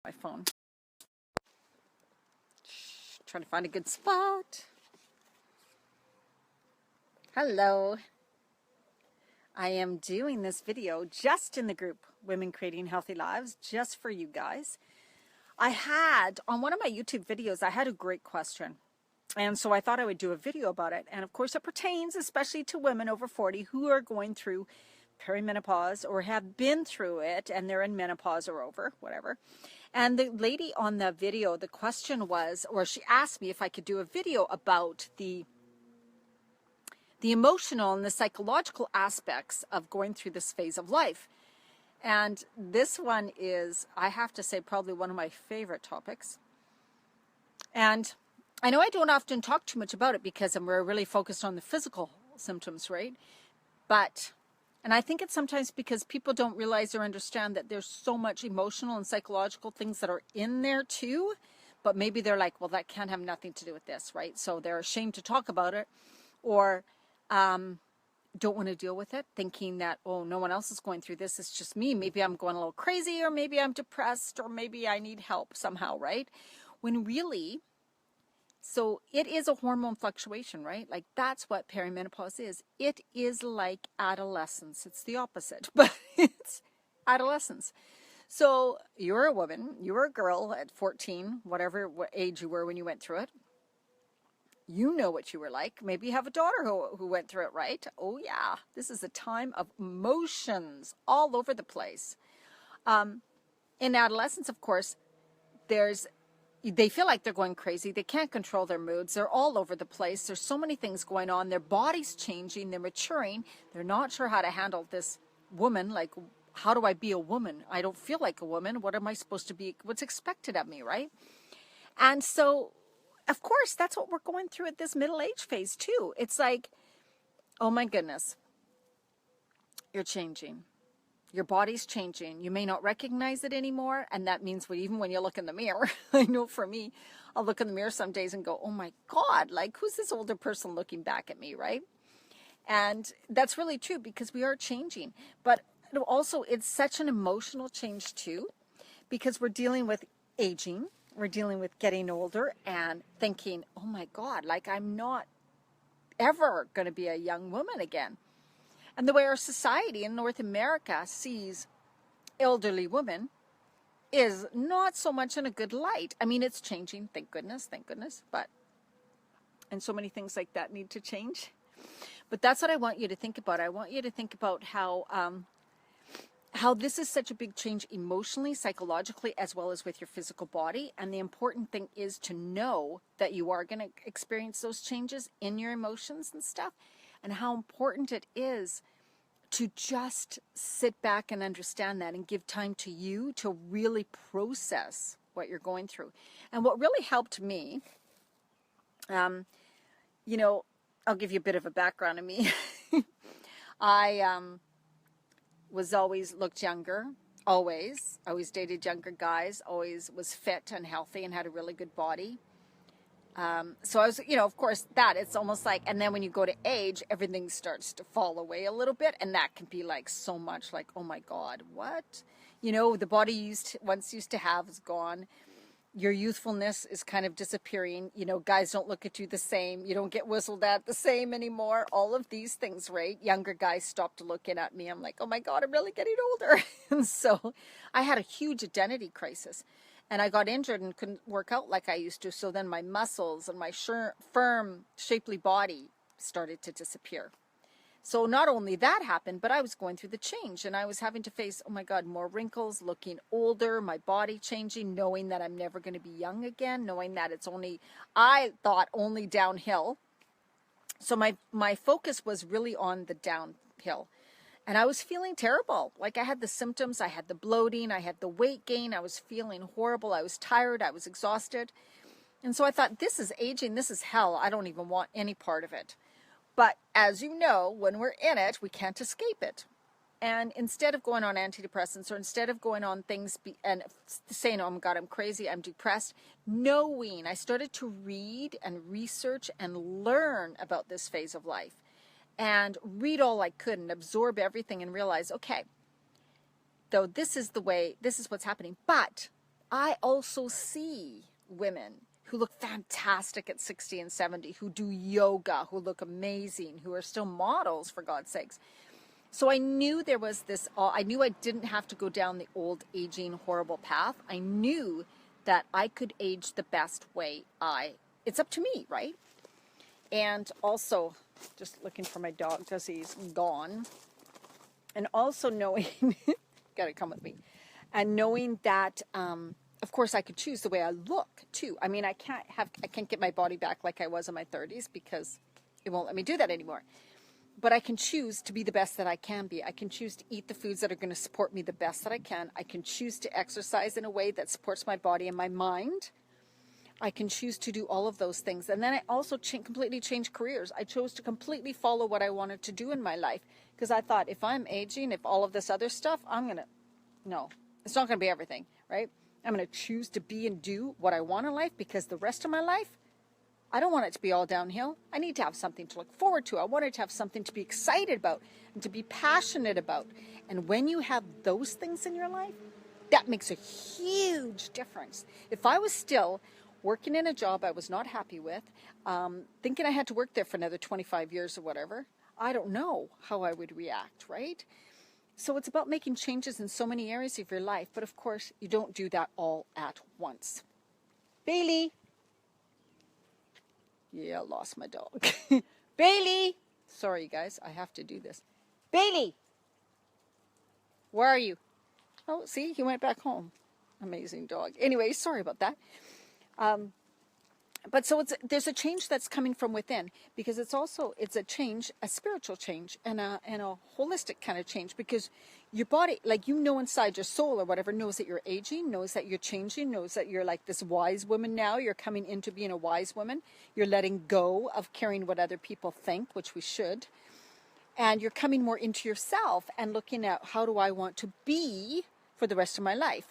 My phone. Trying to find a good spot. Hello. I am doing this video just in the group Women Creating Healthy Lives, just for you guys. I had, on one of my YouTube videos, I had a great question. And so I thought I would do a video about it. And of course it pertains especially to women over 40 who are going through perimenopause or have been through it and they're in menopause or over, whatever. And the lady on the video, the question was, or she asked me if I could do a video about the emotional and the psychological aspects of going through this phase of life. And this one is, I have to say, probably one of my favorite topics. And I know I don't often talk too much about it because we're really focused on the physical symptoms, right? And I think it's sometimes because people don't realize or understand that there's so much emotional and psychological things that are in there too, but maybe they're like, well, that can't have nothing to do with this, right? So they're ashamed to talk about it, or don't want to deal with it, thinking that, oh, no one else is going through this, it's just me. Maybe I'm going a little crazy, or maybe I'm depressed, or maybe I need help somehow, right? When really, so it is a hormone fluctuation, right? Like that's what perimenopause is. It is like adolescence. It's the opposite, but it's adolescence. So you're a woman, you were a girl at 14, whatever age you were when you went through it. You know what you were like. Maybe you have a daughter who went through it, right? Oh yeah, this is a time of emotions all over the place. In adolescence, of course, they feel like they're going crazy. They can't control their moods. They're all over the place. There's so many things going on. Their body's changing. They're maturing. They're not sure how to handle this woman. Like, how do I be a woman? I don't feel like a woman. What am I supposed to be? What's expected of me, right? And so, of course, that's what we're going through at this middle age phase too. It's like, oh my goodness, you're changing. Your body's changing. You may not recognize it anymore. And that means even when you look in the mirror, I know for me, I'll look in the mirror some days and go, oh my God, like who's this older person looking back at me, right? And that's really true because we are changing. But also it's such an emotional change too, because we're dealing with aging. We're dealing with getting older and thinking, oh my God, like I'm not ever going to be a young woman again. And the way our society in North America sees elderly women is not so much in a good light. I mean, it's changing, thank goodness, and so many things like that need to change. But that's what I want you to think about. I want you to think about how this is such a big change emotionally, psychologically, as well as with your physical body. And the important thing is to know that you are going to experience those changes in your emotions and stuff, and how important it is to just sit back and understand that and give time to you to really process what you're going through. And what really helped me, I'll give you a bit of a background of me. I was always looked younger, always dated younger guys, always was fit and healthy and had a really good body. So I was, of course that it's almost like, and then when you go to age, everything starts to fall away a little bit. And that can be like so much like, oh my God, what? The body once used to have is gone. Your youthfulness is kind of disappearing. Guys don't look at you the same. You don't get whistled at the same anymore. All of these things, right? Younger guys stopped looking at me. I'm like, oh my God, I'm really getting older. And so I had a huge identity crisis. And I got injured and couldn't work out like I used to. So then my muscles and my firm, shapely body started to disappear. So not only that happened, but I was going through the change. And I was having to face, oh my God, more wrinkles, looking older, my body changing, knowing that I'm never going to be young again, knowing that I thought only downhill. So my focus was really on the downhill. And I was feeling terrible. Like I had the symptoms, I had the bloating, I had the weight gain, I was feeling horrible, I was tired, I was exhausted. And so I thought, this is aging, this is hell, I don't even want any part of it. But as you know, when we're in it, we can't escape it. And instead of going on antidepressants or instead of going on things and saying, oh my God, I'm crazy, I'm depressed, I started to read and research and learn about this phase of life. And read all I could and absorb everything and realize, okay, though this is what's happening. But I also see women who look fantastic at 60 and 70, who do yoga, who look amazing, who are still models, for God's sakes. So I knew there was this, I knew I didn't have to go down the old aging horrible path. I knew that I could age the best way it's up to me, right? And also, just looking for my dog because he's gone. And also knowing, gotta come with me, and knowing that, of course, I could choose the way I look too. I mean, I can't get my body back like I was in my 30s because it won't let me do that anymore. But I can choose to be the best that I can be. I can choose to eat the foods that are going to support me the best that I can. I can choose to exercise in a way that supports my body and my mind. I can choose to do all of those things. And then I also completely changed careers. I chose to completely follow what I wanted to do in my life because I thought if I'm aging, if all of this other stuff, no, it's not going to be everything, right? I'm going to choose to be and do what I want in life because the rest of my life, I don't want it to be all downhill. I need to have something to look forward to. I wanted to have something to be excited about and to be passionate about. And when you have those things in your life, that makes a huge difference. If I was still working in a job I was not happy with, thinking I had to work there for another 25 years or whatever, I don't know how I would react, right? So it's about making changes in so many areas of your life. But of course, you don't do that all at once. Bailey. Yeah, I lost my dog. Bailey! Sorry, guys, I have to do this. Bailey! Where are you? Oh, see, he went back home. Amazing dog. Anyway, sorry about that. But so there's a change that's coming from within because it's a change, a spiritual change and a holistic kind of change because your body, like inside your soul or whatever, knows that you're aging, knows that you're changing, knows that you're like this wise woman now. You're coming into being a wise woman. You're letting go of caring what other people think, which we should. And you're coming more into yourself and looking at how do I want to be for the rest of my life.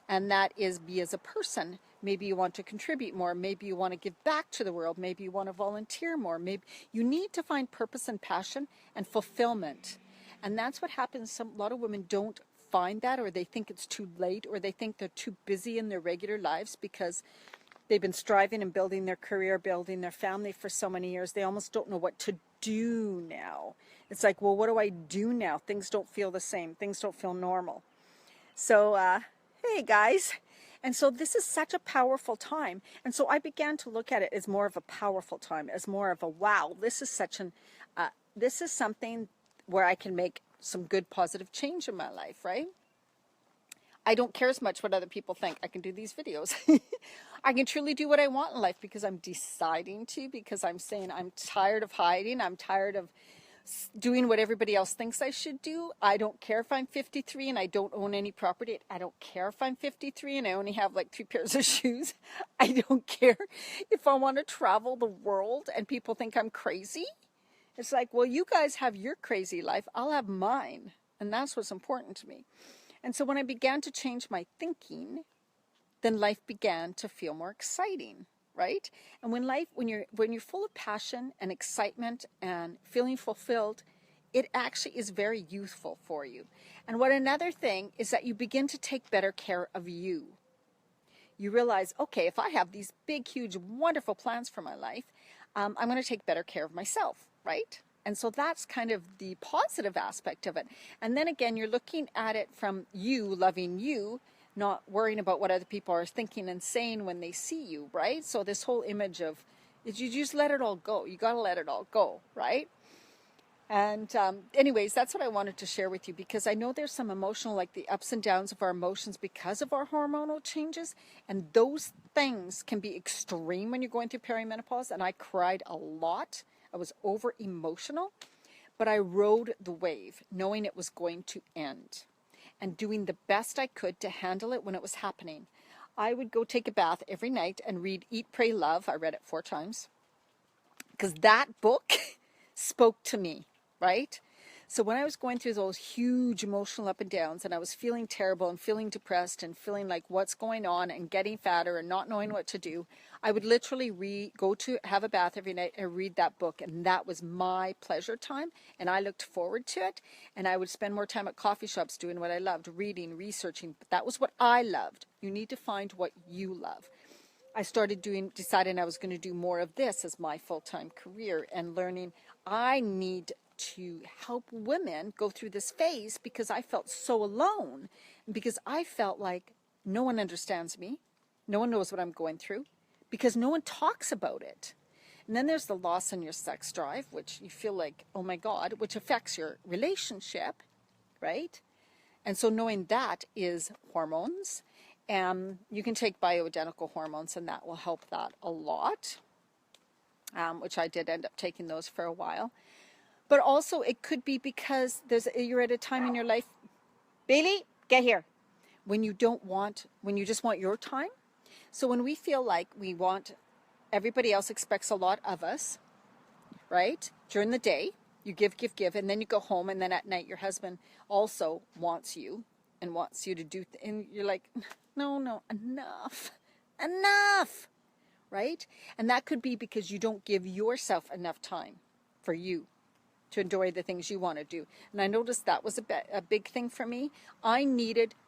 And that is be as a person. Maybe you want to contribute more. Maybe you want to give back to the world. Maybe you want to volunteer more. Maybe you need to find purpose and passion and fulfillment. And that's what happens. A lot of women don't find that, or they think it's too late, or they think they're too busy in their regular lives because they've been striving and building their career, building their family for so many years. They almost don't know what to do now. It's like, well, what do I do now? Things don't feel the same. Things don't feel normal. So, hey guys. And so this is such a powerful time. And so I began to look at it as more of a powerful time, as more of a, wow, this is something where I can make some good positive change in my life, right? I don't care as much what other people think. I can do these videos. I can truly do what I want in life because I'm deciding to, because I'm saying I'm tired of hiding. I'm tired of doing what everybody else thinks I should do. I don't care if I'm 53 and I don't own any property. I don't care if I'm 53 and I only have like 3 pairs of shoes. I don't care if I want to travel the world and people think I'm crazy. It's like, well, you guys have your crazy life. I'll have mine. And that's what's important to me. And so when I began to change my thinking, then life began to feel more exciting. Right? And when you're full of passion and excitement and feeling fulfilled, it actually is very youthful for you. And what another thing is that you begin to take better care of you. You realize, okay, if I have these big, huge, wonderful plans for my life, I'm going to take better care of myself, right? And so that's kind of the positive aspect of it. And then again, you're looking at it from you, loving you, not worrying about what other people are thinking and saying when they see you, right? So this whole image of, you just let it all go. You got to let it all go, right? And anyways, that's what I wanted to share with you because I know there's some emotional, like the ups and downs of our emotions because of our hormonal changes. And those things can be extreme when you're going through perimenopause. And I cried a lot. I was over emotional, but I rode the wave knowing it was going to end and doing the best I could to handle it when it was happening. I would go take a bath every night and read Eat, Pray, Love. I read it 4 times because that book spoke to me, right? So when I was going through those huge emotional up and downs, and I was feeling terrible and feeling depressed and feeling like what's going on and getting fatter and not knowing what to do, I would literally go to have a bath every night and read that book. And that was my pleasure time. And I looked forward to it. And I would spend more time at coffee shops doing what I loved, reading, researching. But that was what I loved. You need to find what you love. I started deciding I was going to do more of this as my full-time career, and learning I need to help women go through this phase because I felt so alone, and because I felt like no one understands me, no one knows what I'm going through, because no one talks about it. And then there's the loss in your sex drive, which you feel like, oh my God, which affects your relationship, right? And so knowing that is hormones. And you can take bioidentical hormones, and that will help that a lot, which I did end up taking those for a while. But also it could be because you're at a time in your life, Bailey, get here, when you just want your time. So when we feel like everybody else expects a lot of us, right? During the day, you give, and then you go home, and then at night your husband also wants you and wants you to do, and you're like, no, enough, right? And that could be because you don't give yourself enough time for you to enjoy the things you want to do. And I noticed that was a big thing for me. I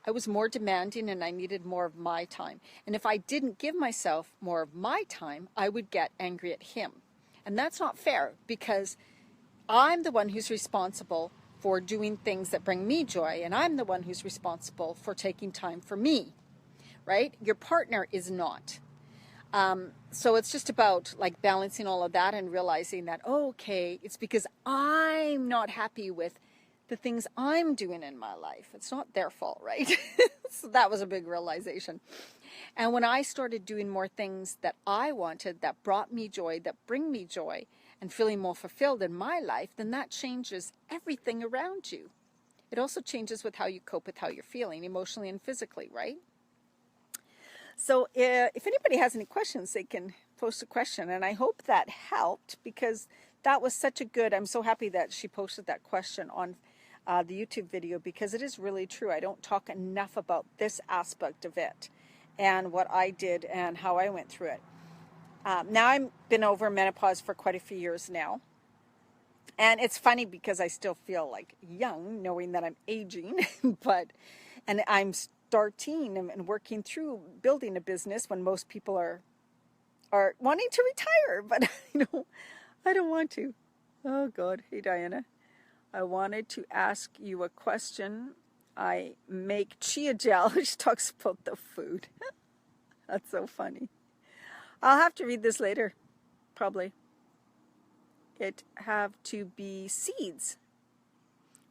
was more demanding, and I needed more of my time. And if I didn't give myself more of my time, I would get angry at him. And that's not fair, because I'm the one who's responsible for doing things that bring me joy, and I'm the one who's responsible for taking time for me, right? Your partner is not. So it's just about like balancing all of that and realizing that, okay, it's because I'm not happy with the things I'm doing in my life. It's not their fault, right? So that was a big realization. And when I started doing more things that I wanted, that brought me joy, that bring me joy, and feeling more fulfilled in my life, then that changes everything around you. It also changes with how you cope with how you're feeling emotionally and physically, right? So if anybody has any questions, they can post a question. And I hope that helped, because that was such a good, I'm so happy that she posted that question on the YouTube video, because it is really true. I don't talk enough about this aspect of it and what I did and how I went through it. Now I've been over menopause for quite a few years now. And it's funny because I still feel like young, knowing that I'm aging, and I'm starting and working through building a business when most people are wanting to retire, but I don't want to. Oh God. Hey Diana, I wanted to ask you a question. I make chia gel. She talks about the food. That's so funny. I'll have to read this later, probably. It have to be seeds.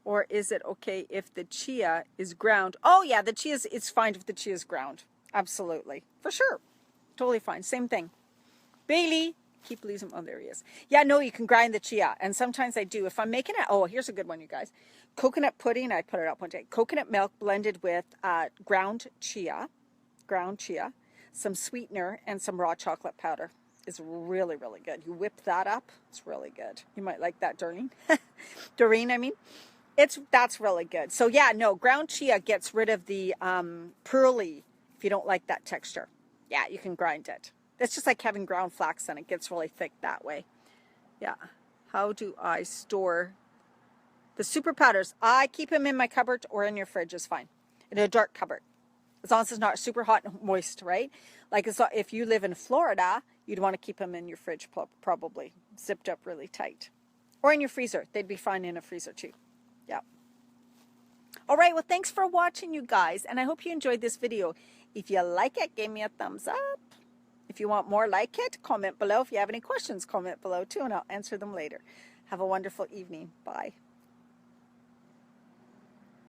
Or is it okay if the chia is ground? Oh yeah, it's fine if the chia is ground. Absolutely. For sure. Totally fine. Same thing. Bailey, keep losing. Oh, there he is. Yeah, no, you can grind the chia. And sometimes I do. If I'm making it, oh, here's a good one, you guys. Coconut pudding, I put it up one day. Coconut milk blended with ground chia, some sweetener, and some raw chocolate powder. Is really, really good. You whip that up. It's really good. You might like that, Doreen. Doreen, I mean. That's really good. So yeah, no, ground chia gets rid of the pearly, if you don't like that texture. Yeah, you can grind it. It's just like having ground flax, and it gets really thick that way. Yeah. How do I store the super powders? I keep them in my cupboard, or in your fridge is fine. In a dark cupboard. As long as it's not super hot and moist, right? Like if you live in Florida, you'd want to keep them in your fridge, probably zipped up really tight. Or in your freezer. They'd be fine in a freezer too. Yeah. All right. Well, thanks for watching, you guys. And I hope you enjoyed this video. If you like it, give me a thumbs up. If you want more like it, comment below. If you have any questions, comment below too, and I'll answer them later. Have a wonderful evening. Bye.